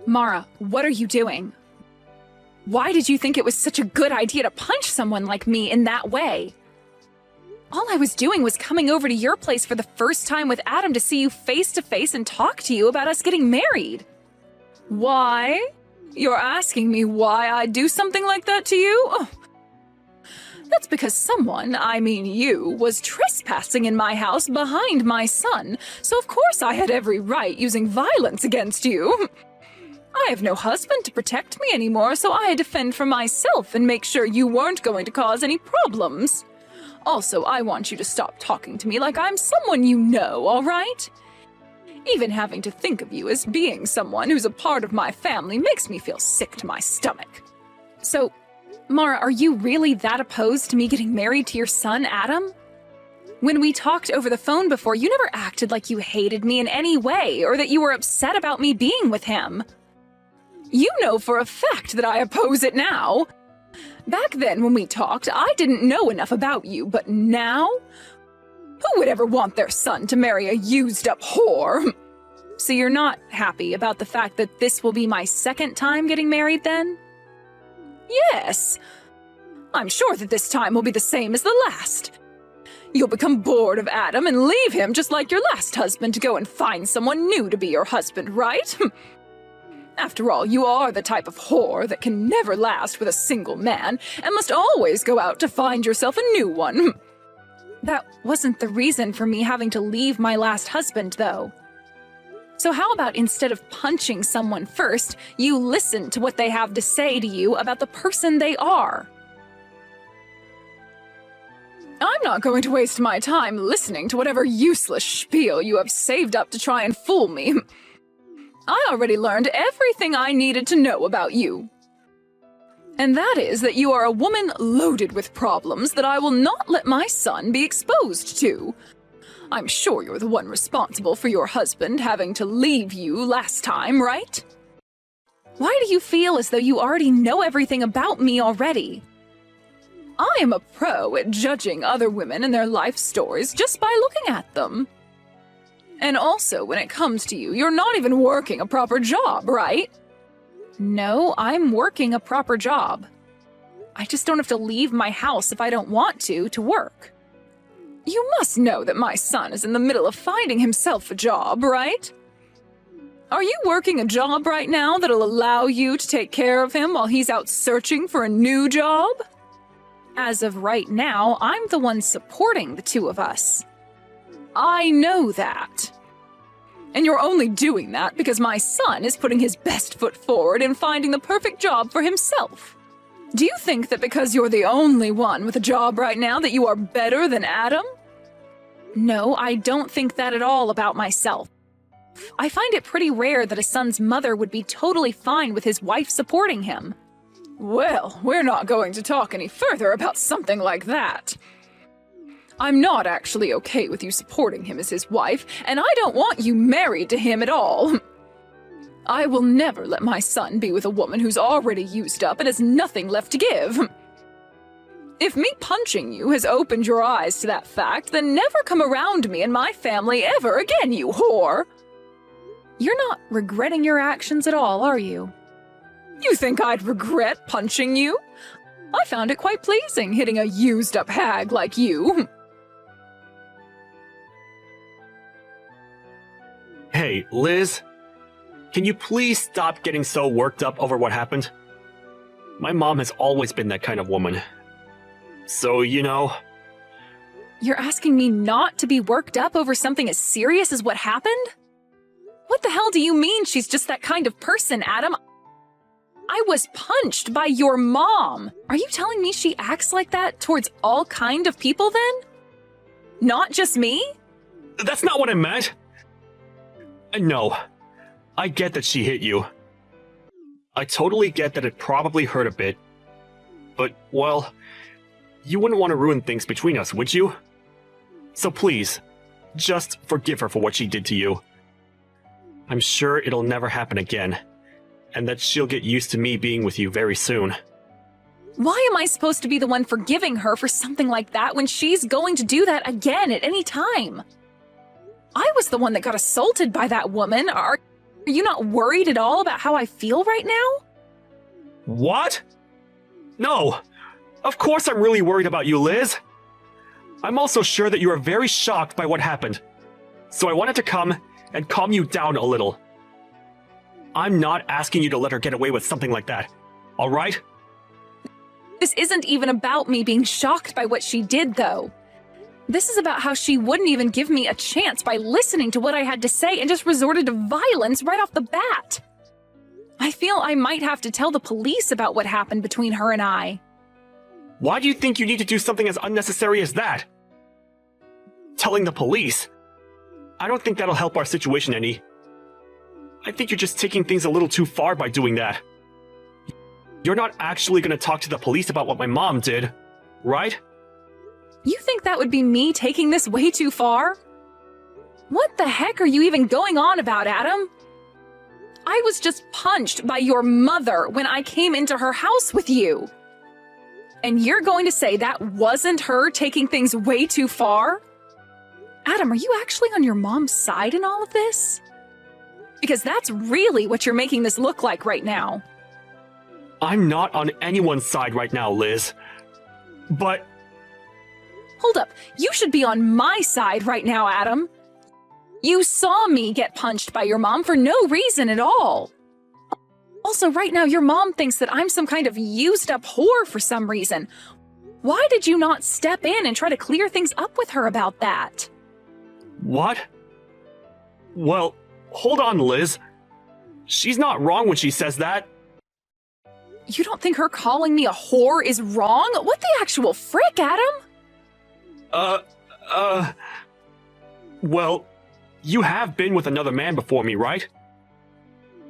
Mara, what are you doing? Why did you think it was such a good idea to punch someone like me in that way? All I was doing was coming over to your place for the first time with Adam to see you face to face and talk to you about us getting married. Why? You're asking me why I'd do something like that to you? Oh. That's because someone, I mean you, was trespassing in my house behind my son, so of course I had every right using violence against you. I have no husband to protect me anymore, so I had to fend for myself and make sure you weren't going to cause any problems. Also, I want you to stop talking to me like I'm someone you know, all right? Even having to think of you as being someone who's a part of my family makes me feel sick to my stomach. So, Mara, are you really that opposed to me getting married to your son, Adam? When we talked over the phone before, you never acted like you hated me in any way or that you were upset about me being with him. You know for a fact that I oppose it now. Back then when we talked, I didn't know enough about you, but now? Who would ever want their son to marry a used-up whore? So you're not happy about the fact that this will be my second time getting married then? Yes. I'm sure that this time will be the same as the last. You'll become bored of Adam and leave him just like your last husband to go and find someone new to be your husband, right? After all, you are the type of whore that can never last with a single man and must always go out to find yourself a new one. That wasn't the reason for me having to leave my last husband, though. So how about instead of punching someone first, you listen to what they have to say to you about the person they are? I'm not going to waste my time listening to whatever useless spiel you have saved up to try and fool me. I already learned everything I needed to know about you. And that is that you are a woman loaded with problems that I will not let my son be exposed to. I'm sure you're the one responsible for your husband having to leave you last time, right? Why do you feel as though you already know everything about me already? I am a pro at judging other women and their life stories just by looking at them. And also, when it comes to you, you're not even working a proper job, right? No, I'm working a proper job. I just don't have to leave my house if I don't want to work. You must know that my son is in the middle of finding himself a job, right? Are you working a job right now that'll allow you to take care of him while he's out searching for a new job? As of right now, I'm the one supporting the two of us. I know that. And you're only doing that because my son is putting his best foot forward in finding the perfect job for himself. Do you think that because you're the only one with a job right now that you are better than Adam? No, I don't think that at all about myself. I find it pretty rare that a son's mother would be totally fine with his wife supporting him. Well, we're not going to talk any further about something like that. I'm not actually okay with you supporting him as his wife, and I don't want you married to him at all. I will never let my son be with a woman who's already used up and has nothing left to give. If me punching you has opened your eyes to that fact, then never come around me and my family ever again, you whore! You're not regretting your actions at all, are you? You think I'd regret punching you? I found it quite pleasing hitting a used-up hag like you. Hey, Liz, can you please stop getting so worked up over what happened? My mom has always been that kind of woman. So, you know... You're asking me not to be worked up over something as serious as what happened? What the hell do you mean she's just that kind of person, Adam? I was punched by your mom. Are you telling me she acts like that towards all kind of people then? Not just me? That's not what I meant! No, I get that she hit you. I totally get that it probably hurt a bit. But, well, you wouldn't want to ruin things between us, would you? So please, just forgive her for what she did to you. I'm sure it'll never happen again, and that she'll get used to me being with you very soon. Why am I supposed to be the one forgiving her for something like that when she's going to do that again at any time? I was the one that got assaulted by that woman. Are Are you not worried at all about how I feel right now? What? No. Of course I'm really worried about you, Liz. I'm also sure that you are very shocked by what happened. So I wanted to come and calm you down a little. I'm not asking you to let her get away with something like that, all right? This isn't even about me being shocked by what she did, though. This is about how she wouldn't even give me a chance by listening to what I had to say and just resorted to violence right off the bat. I feel I might have to tell the police about what happened between her and I. Why do you think you need to do something as unnecessary as that? Telling the police? I don't think that'll help our situation any. I think you're just taking things a little too far by doing that. You're not actually going to talk to the police about what my mom did, right? You think that would be me taking this way too far? What the heck are you even going on about, Adam? I was just punched by your mother when I came into her house with you. And you're going to say that wasn't her taking things way too far? Adam, are you actually on your mom's side in all of this? Because that's really what you're making this look like right now. I'm not on anyone's side right now, Liz. But... Hold up, you should be on my side right now, Adam. You saw me get punched by your mom for no reason at all. Also, right now, your mom thinks that I'm some kind of used-up whore for some reason. Why did you not step in and try to clear things up with her about that? What? Well, hold on, Liz. She's not wrong when she says that. You don't think her calling me a whore is wrong? What the actual frick, Adam? Well, you have been with another man before me, right?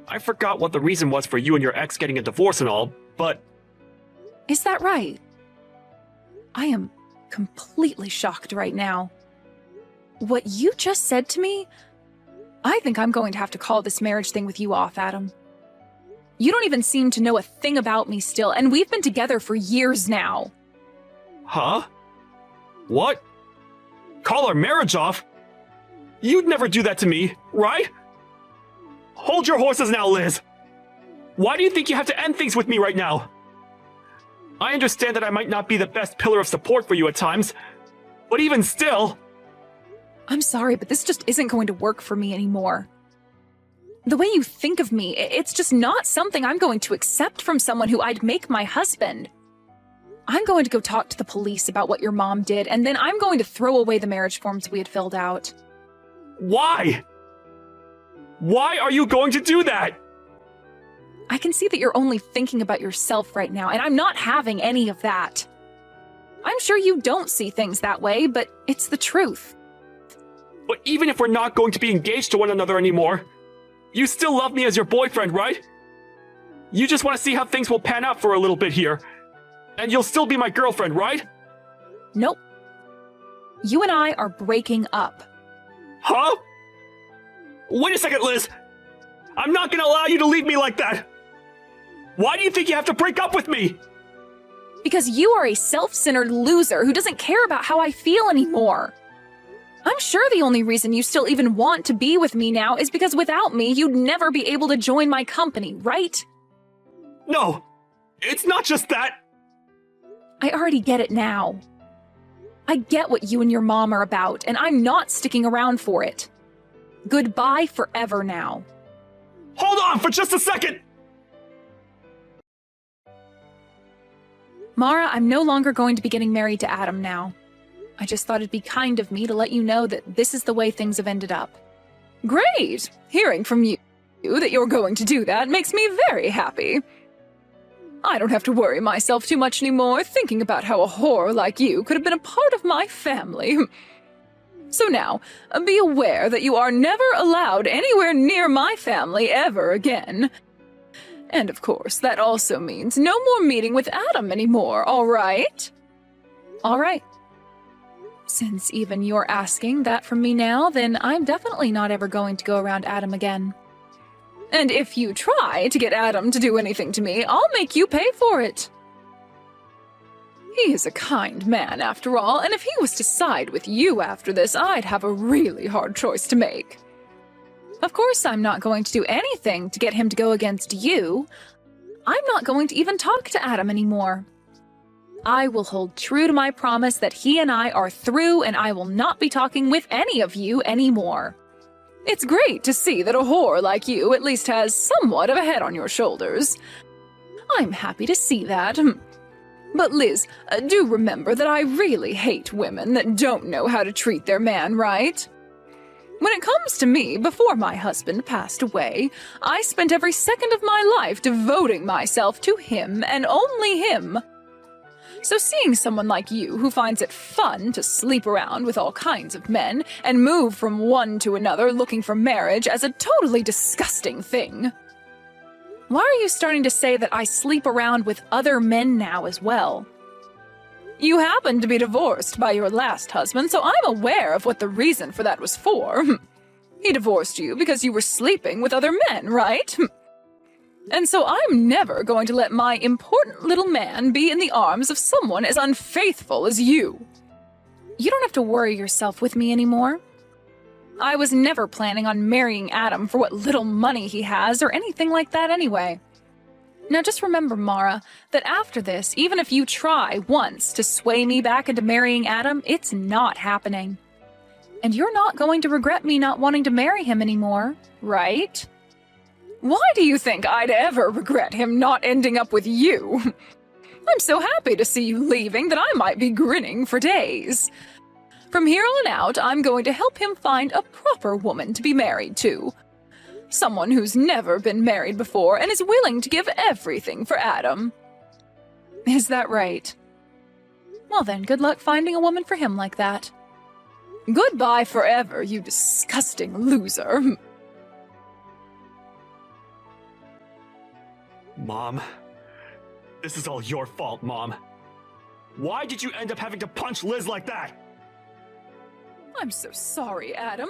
I forgot what the reason was for you and your ex getting a divorce and all, but... Is that right? I am completely shocked right now. What you just said to me? I think I'm going to have to call this marriage thing with you off, Adam. You don't even seem to know a thing about me still, and we've been together for years now. Huh? What? Call our marriage off? You'd never do that to me, right? Hold your horses now, Liz. Why do you think you have to end things with me right now? I understand that I might not be the best pillar of support for you at times, but even still... I'm sorry, but this just isn't going to work for me anymore. The way you think of me, it's just not something I'm going to accept from someone who I'd make my husband. I'm going to go talk to the police about what your mom did, and then I'm going to throw away the marriage forms we had filled out. Why? Why are you going to do that? I can see that you're only thinking about yourself right now, and I'm not having any of that. I'm sure you don't see things that way, but it's the truth. But even if we're not going to be engaged to one another anymore, you still love me as your boyfriend, right? You just want to see how things will pan out for a little bit here. And you'll still be my girlfriend, right? Nope. You and I are breaking up. Huh? Wait a second, Liz. I'm not going to allow you to leave me like that. Why do you think you have to break up with me? Because you are a self-centered loser who doesn't care about how I feel anymore. I'm sure the only reason you still even want to be with me now is because without me, you'd never be able to join my company, right? No, it's not just that. I already get it now. I get what you and your mom are about, and I'm not sticking around for it. Goodbye forever now. Hold on for just a second! Mara, I'm no longer going to be getting married to Adam now. I just thought it'd be kind of me to let you know that this is the way things have ended up. Great! Hearing from you that you're going to do that makes me very happy. I don't have to worry myself too much anymore thinking about how a whore like you could have been a part of my family. So now, be aware that you are never allowed anywhere near my family ever again. And of course, that also means no more meeting with Adam anymore, all right? All right. Since even you're asking that from me now, then I'm definitely not ever going to go around Adam again. And if you try to get Adam to do anything to me, I'll make you pay for it. He is a kind man, after all, and if he was to side with you after this, I'd have a really hard choice to make. Of course I'm not going to do anything to get him to go against you. I'm not going to even talk to Adam anymore. I will hold true to my promise that he and I are through, and I will not be talking with any of you anymore. It's great to see that a whore like you at least has somewhat of a head on your shoulders. I'm happy to see that. But Liz, do remember that I really hate women that don't know how to treat their man right. When it comes to me, before my husband passed away, I spent every second of my life devoting myself to him and only him. So seeing someone like you who finds it fun to sleep around with all kinds of men and move from one to another looking for marriage as a totally disgusting thing. Why are you starting to say that I sleep around with other men now as well? You happened to be divorced by your last husband, so I'm aware of what the reason for that was for. He divorced you because you were sleeping with other men, right? And so I'm never going to let my important little man be in the arms of someone as unfaithful as you. You don't have to worry yourself with me anymore. I was never planning on marrying Adam for what little money he has or anything like that anyway. Now just remember, Mara, that after this, even if you try once to sway me back into marrying Adam, it's not happening. And you're not going to regret me not wanting to marry him anymore, right? Why do you think I'd ever regret him not ending up with you? I'm so happy to see you leaving that I might be grinning for days. From here on out, I'm going to help him find a proper woman to be married to. Someone who's never been married before and is willing to give everything for Adam. Is that right? Well then, good luck finding a woman for him like that. Goodbye forever, you disgusting loser. Mom, this is all your fault, Mom. Why did you end up having to punch Liz like that? I'm so sorry, Adam.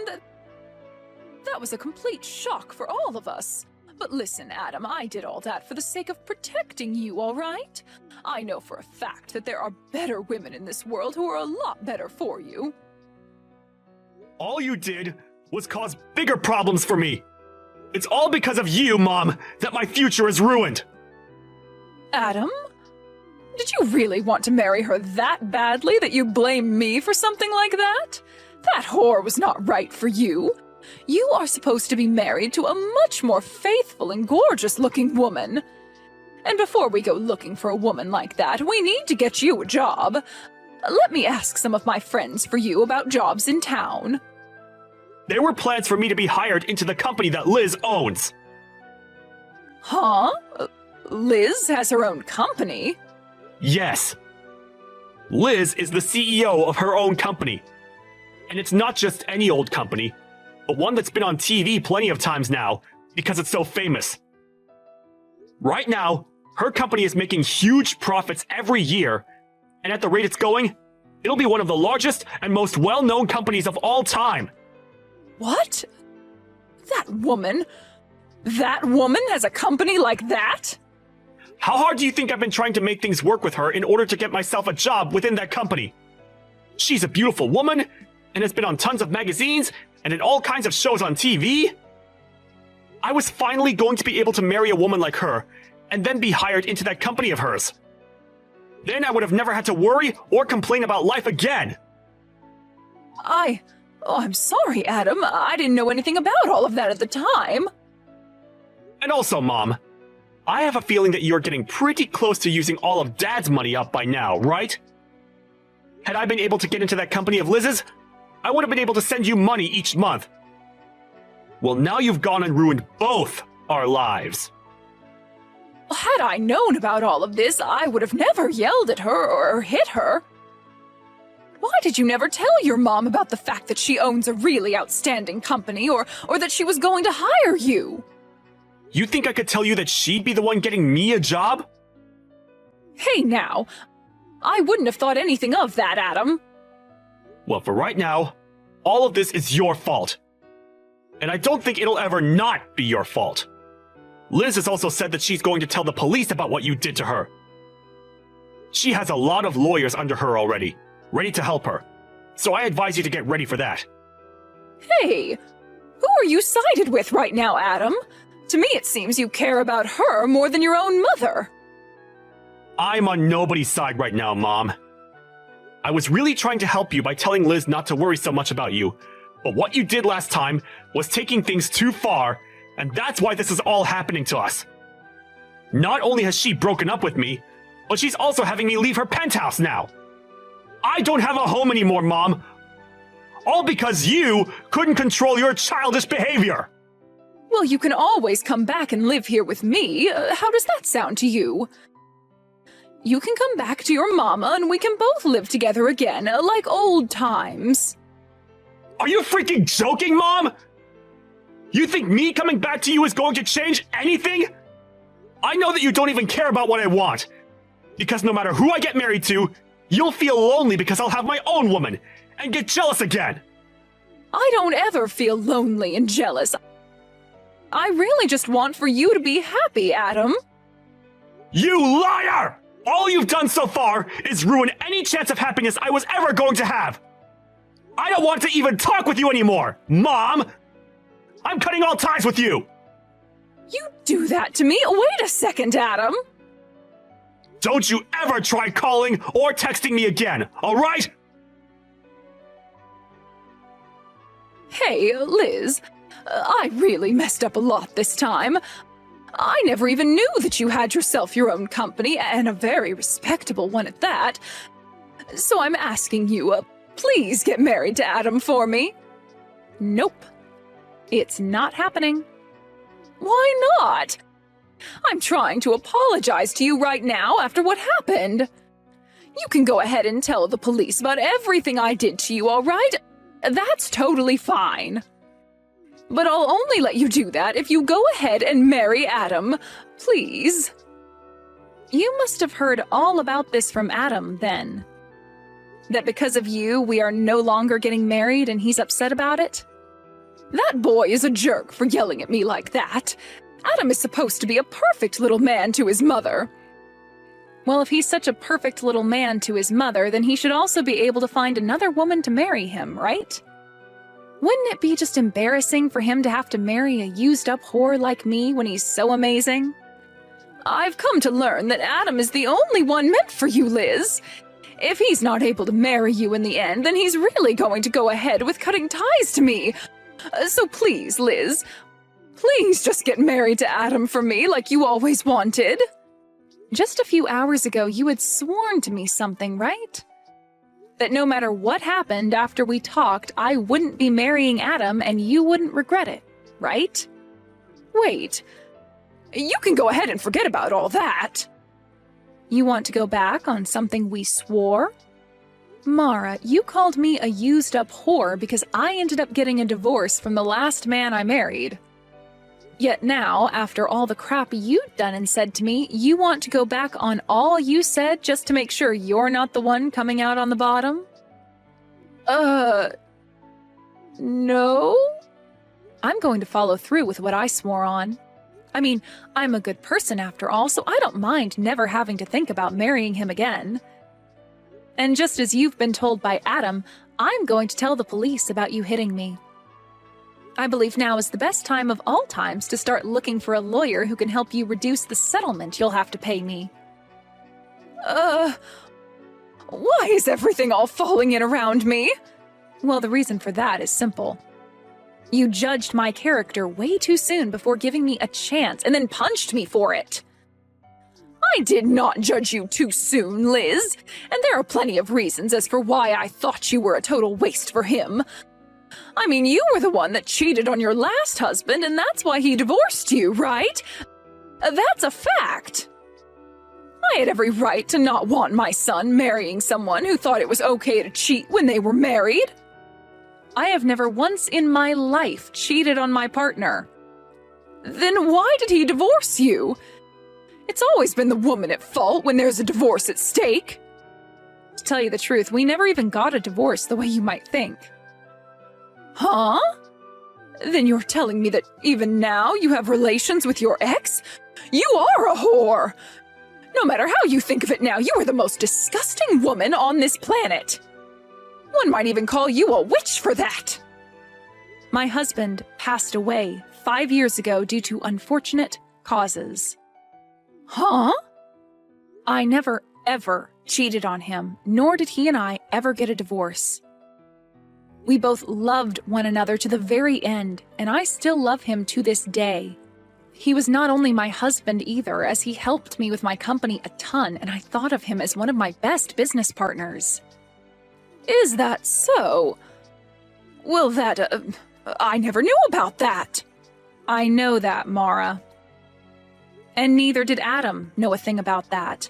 That was a complete shock for all of us. But listen, Adam, I did all that for the sake of protecting you, all right? I know for a fact that there are better women in this world who are a lot better for you. All you did was cause bigger problems for me. It's all because of you, Mom, that my future is ruined. Adam? Did you really want to marry her that badly that you blame me for something like that? That whore was not right for you. You are supposed to be married to a much more faithful and gorgeous-looking woman. And before we go looking for a woman like that, we need to get you a job. Let me ask some of my friends for you about jobs in town. There were plans for me to be hired into the company that Liz owns. Huh? Liz has her own company? Yes. Liz is the CEO of her own company. And it's not just any old company, but one that's been on TV plenty of times now because it's so famous. Right now, her company is making huge profits every year, and at the rate it's going, it'll be one of the largest and most well-known companies of all time. What? That woman has a company like that? How hard do you think I've been trying to make things work with her in order to get myself a job within that company? She's a beautiful woman, and has been on tons of magazines and in all kinds of shows on TV. I was finally going to be able to marry a woman like her, and then be hired into that company of hers. Then I would have never had to worry or complain about life again. I'm sorry, Adam. I didn't know anything about all of that at the time. And also, Mom, I have a feeling that you're getting pretty close to using all of Dad's money up by now, right? Had I been able to get into that company of Liz's, I would have been able to send you money each month. Well, now you've gone and ruined both our lives. Had I known about all of this, I would have never yelled at her or hit her. Why did you never tell your mom about the fact that she owns a really outstanding company or that she was going to hire you? You think I could tell you that she'd be the one getting me a job? Hey now, I wouldn't have thought anything of that, Adam. Well, for right now, all of this is your fault. And I don't think it'll ever not be your fault. Liz has also said that she's going to tell the police about what you did to her. She has a lot of lawyers under her already, ready to help her. So I advise you to get ready for that. Hey, Who are you sided with right now, Adam? To me, it seems you care about her more than your own mother. I'm on nobody's side right now, Mom. I was really trying to help you by telling Liz not to worry so much about you, but what you did last time was taking things too far, and that's why this is all happening to us. Not only has she broken up with me, but she's also having me leave her penthouse now. I don't have a home anymore, Mom. All because you couldn't control your childish behavior. Well, you can always come back and live here with me. How does that sound to you? You can come back to your mama and we can both live together again, like old times. Are you freaking joking, Mom? You think me coming back to you is going to change anything? I know that you don't even care about what I want. Because no matter who I get married to, you'll feel lonely because I'll have my own woman and get jealous again. I don't ever feel lonely and jealous. I really just want for you to be happy, Adam. You liar! All you've done so far is ruin any chance of happiness I was ever going to have. I don't want to even talk with you anymore, Mom! I'm cutting all ties with you! You do that to me? Wait a second, Adam. Don't you ever try calling or texting me again, alright? Hey, Liz, I really messed up a lot this time. I never even knew that you had yourself your own company, and a very respectable one at that. So I'm asking you, please get married to Adam for me. Nope. It's not happening. Why not? I'm trying to apologize to you right now after what happened. You can go ahead and tell the police about everything I did to you, all right? That's totally fine. But I'll only let you do that if you go ahead and marry Adam, please. You must have heard all about this from Adam, then. That because of you, we are no longer getting married and he's upset about it? That boy is a jerk for yelling at me like that. Adam is supposed to be a perfect little man to his mother. Well, if he's such a perfect little man to his mother, then he should also be able to find another woman to marry him, right? Wouldn't it be just embarrassing for him to have to marry a used-up whore like me when he's so amazing? I've come to learn that Adam is the only one meant for you, Liz. If he's not able to marry you in the end, then he's really going to go ahead with cutting ties to me. So please, Liz, please just get married to Adam for me like you always wanted. Just a few hours ago, you had sworn to me something, right? That no matter what happened after we talked, I wouldn't be marrying Adam and you wouldn't regret it, right? Wait, you can go ahead and forget about all that. You want to go back on something we swore? Mara, you called me a used-up whore because I ended up getting a divorce from the last man I married. Yet now, after all the crap you'd done and said to me, you want to go back on all you said just to make sure you're not the one coming out on the bottom? No? I'm going to follow through with what I swore on. I mean, I'm a good person after all, so I don't mind never having to think about marrying him again. And just as you've been told by Adam, I'm going to tell the police about you hitting me. I believe now is the best time of all times to start looking for a lawyer who can help you reduce the settlement you'll have to pay me. Why is everything all falling in around me? Well, the reason for that is simple. You judged my character way too soon before giving me a chance and then punched me for it. I did not judge you too soon, Liz, and there are plenty of reasons as for why I thought you were a total waste for him. I mean, you were the one that cheated on your last husband, and that's why he divorced you, right? That's a fact. I had every right to not want my son marrying someone who thought it was okay to cheat when they were married. I have never once in my life cheated on my partner. Then why did he divorce you? It's always been the woman at fault when there's a divorce at stake. To tell you the truth, we never even got a divorce the way you might think. Huh? Then you're telling me that even now you have relations with your ex? You are a whore! No matter how you think of it now, you are the most disgusting woman on this planet. One might even call you a witch for that. My husband passed away 5 years ago due to unfortunate causes. Huh? I never, ever cheated on him, nor did he and I ever get a divorce. We both loved one another to the very end, and I still love him to this day. He was not only my husband either, as he helped me with my company a ton, and I thought of him as one of my best business partners. Is that so? Well, I never knew about that. I know that, Mara. And neither did Adam know a thing about that.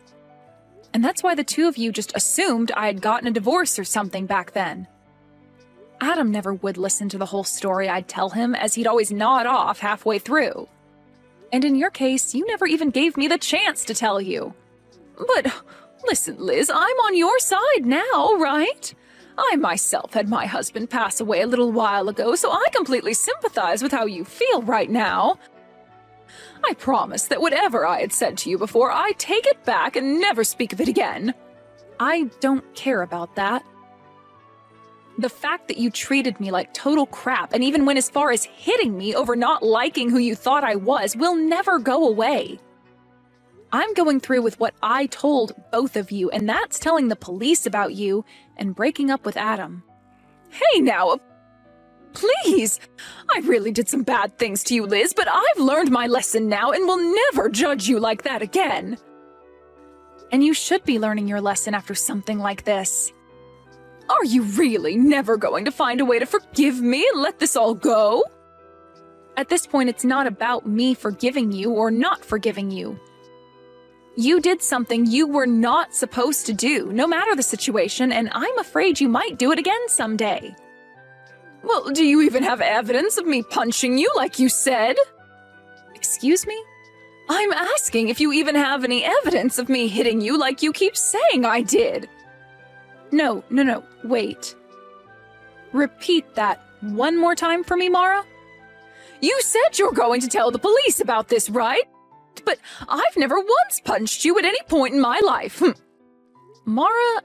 And that's why the two of you just assumed I had gotten a divorce or something back then. Adam never would listen to the whole story I'd tell him, as he'd always nod off halfway through. And in your case, you never even gave me the chance to tell you. But listen, Liz, I'm on your side now, right? I myself had my husband pass away a little while ago, so I completely sympathize with how you feel right now. I promise that whatever I had said to you before, I take it back and never speak of it again. I don't care about that. The fact that you treated me like total crap and even went as far as hitting me over not liking who you thought I was will never go away. I'm going through with what I told both of you, and that's telling the police about you and breaking up with Adam. Hey now, please! I really did some bad things to you, Liz, but I've learned my lesson now and will never judge you like that again. And you should be learning your lesson after something like this. Are you really never going to find a way to forgive me and let this all go? At this point, it's not about me forgiving you or not forgiving you. You did something you were not supposed to do, no matter the situation, and I'm afraid you might do it again someday. Well, do you even have evidence of me punching you like you said? Excuse me? I'm asking if you even have any evidence of me hitting you like you keep saying I did. No, wait. Repeat that one more time for me, Mara. You said you're going to tell the police about this, right? But I've never once punched you at any point in my life. Mara,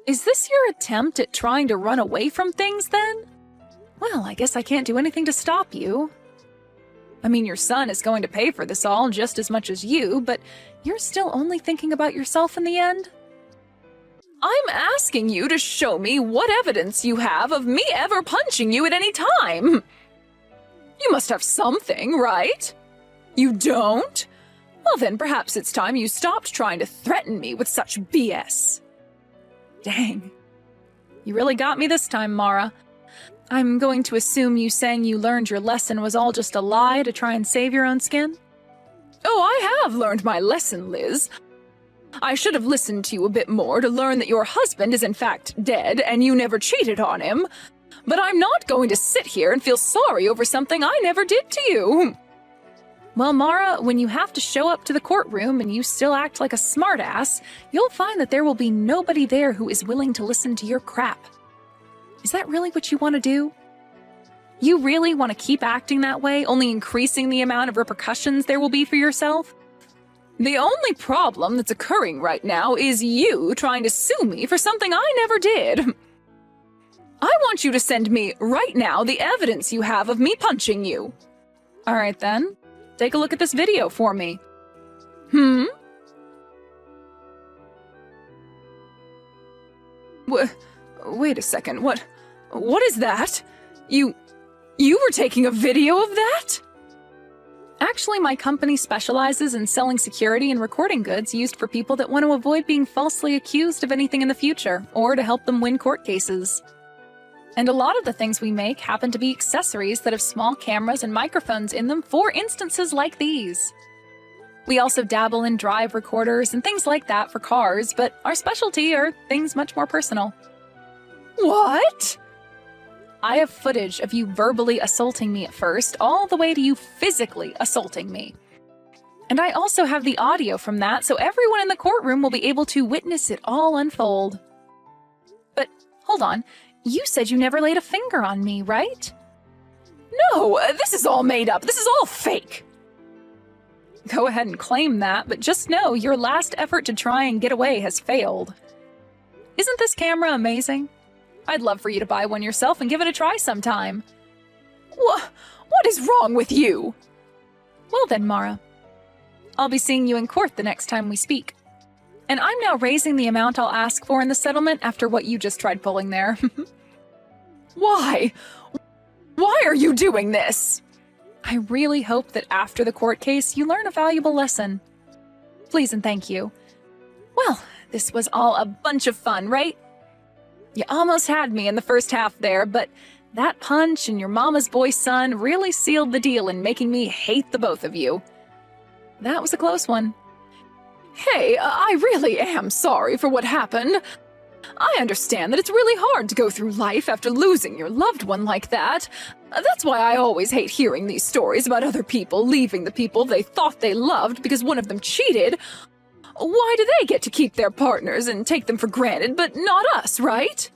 is this your attempt at trying to run away from things then? Well, I guess I can't do anything to stop you. I mean, your son is going to pay for this all just as much as you, but you're still only thinking about yourself in the end? I'm asking you to show me what evidence you have of me ever punching you at any time. You must have something, right? You don't? Well, then perhaps it's time you stopped trying to threaten me with such BS. Dang. You really got me this time, Mara. I'm going to assume you saying you learned your lesson was all just a lie to try and save your own skin? Oh, I have learned my lesson, Liz. I should have listened to you a bit more to learn that your husband is in fact dead and you never cheated on him. But I'm not going to sit here and feel sorry over something I never did to you. Well, Mara, when you have to show up to the courtroom and you still act like a smartass, you'll find that there will be nobody there who is willing to listen to your crap. Is that really what you want to do? You really want to keep acting that way, only increasing the amount of repercussions there will be for yourself? The only problem that's occurring right now is you trying to sue me for something I never did. I want you to send me, right now, the evidence you have of me punching you. All right, then. Take a look at this video for me. Wait a second, what is that? You were taking a video of that? Actually, my company specializes in selling security and recording goods used for people that want to avoid being falsely accused of anything in the future, or to help them win court cases. And a lot of the things we make happen to be accessories that have small cameras and microphones in them for instances like these. We also dabble in drive recorders and things like that for cars, but our specialty are things much more personal. What? I have footage of you verbally assaulting me at first, all the way to you physically assaulting me. And I also have the audio from that, so everyone in the courtroom will be able to witness it all unfold. But hold on, you said you never laid a finger on me, right? No, this is all made up. This is all fake. Go ahead and claim that, but just know your last effort to try and get away has failed. Isn't this camera amazing? I'd love for you to buy one yourself and give it a try sometime. What is wrong with you? Well then, Mara. I'll be seeing you in court the next time we speak. And I'm now raising the amount I'll ask for in the settlement after what you just tried pulling there. Why? Why are you doing this? I really hope that after the court case you learn a valuable lesson. Please and thank you. Well, this was all a bunch of fun, right? You almost had me in the first half there, but that punch and your mama's boy son really sealed the deal in making me hate the both of you. That was a close one. Hey, I really am sorry for what happened. I understand that it's really hard to go through life after losing your loved one like that. That's why I always hate hearing these stories about other people leaving the people they thought they loved because one of them cheated. Why do they get to keep their partners and take them for granted, but not us, right?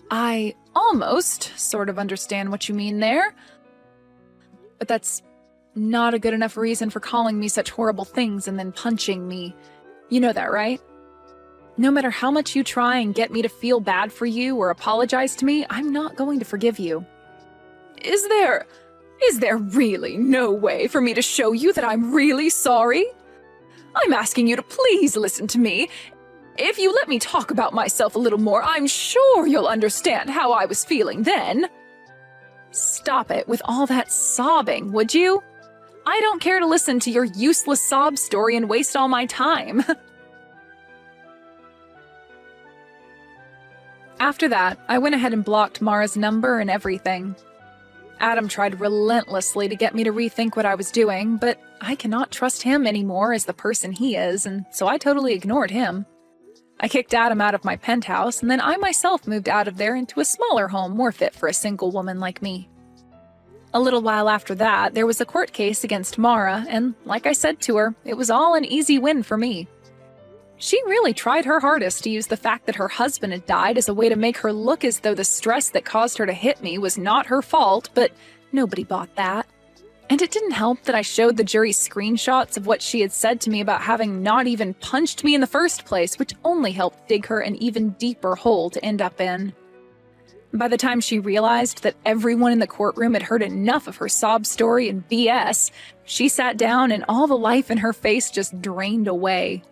I almost sort of understand what you mean there. But that's not a good enough reason for calling me such horrible things and then punching me. You know that, right? No matter how much you try and get me to feel bad for you or apologize to me, I'm not going to forgive you. Is there really no way for me to show you that I'm really sorry? I'm asking you to please listen to me. If you let me talk about myself a little more, I'm sure you'll understand how I was feeling then. Stop it with all that sobbing, would you? I don't care to listen to your useless sob story and waste all my time. After that, I went ahead and blocked Mara's number and everything. Adam tried relentlessly to get me to rethink what I was doing, but I cannot trust him anymore as the person he is, and so I totally ignored him. I kicked Adam out of my penthouse, and then I myself moved out of there into a smaller home more fit for a single woman like me. A little while after that, there was a court case against Mara, and like I said to her, it was all an easy win for me. She really tried her hardest to use the fact that her husband had died as a way to make her look as though the stress that caused her to hit me was not her fault, but nobody bought that. And it didn't help that I showed the jury screenshots of what she had said to me about having not even punched me in the first place, which only helped dig her an even deeper hole to end up in. By the time she realized that everyone in the courtroom had heard enough of her sob story and BS, she sat down and all the life in her face just drained away.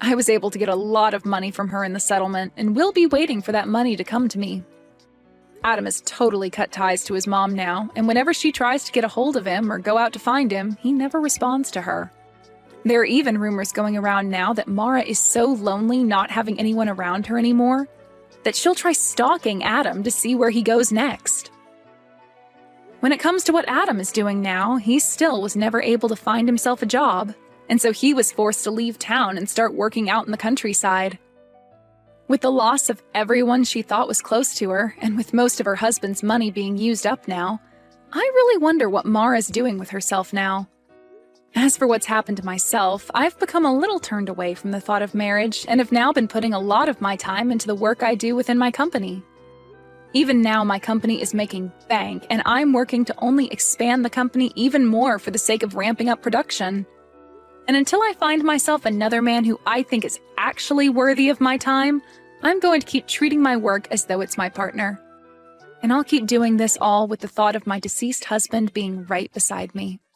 I was able to get a lot of money from her in the settlement, and will be waiting for that money to come to me. Adam has totally cut ties to his mom now, and whenever she tries to get a hold of him or go out to find him, he never responds to her. There are even rumors going around now that Mara is so lonely not having anyone around her anymore, that she'll try stalking Adam to see where he goes next. When it comes to what Adam is doing now, he still was never able to find himself a job, and so he was forced to leave town and start working out in the countryside. With the loss of everyone she thought was close to her, and with most of her husband's money being used up now, I really wonder what Mara's doing with herself now. As for what's happened to myself, I've become a little turned away from the thought of marriage and have now been putting a lot of my time into the work I do within my company. Even now, my company is making bank, and I'm working to only expand the company even more for the sake of ramping up production. And until I find myself another man who I think is actually worthy of my time, I'm going to keep treating my work as though it's my partner. And I'll keep doing this all with the thought of my deceased husband being right beside me.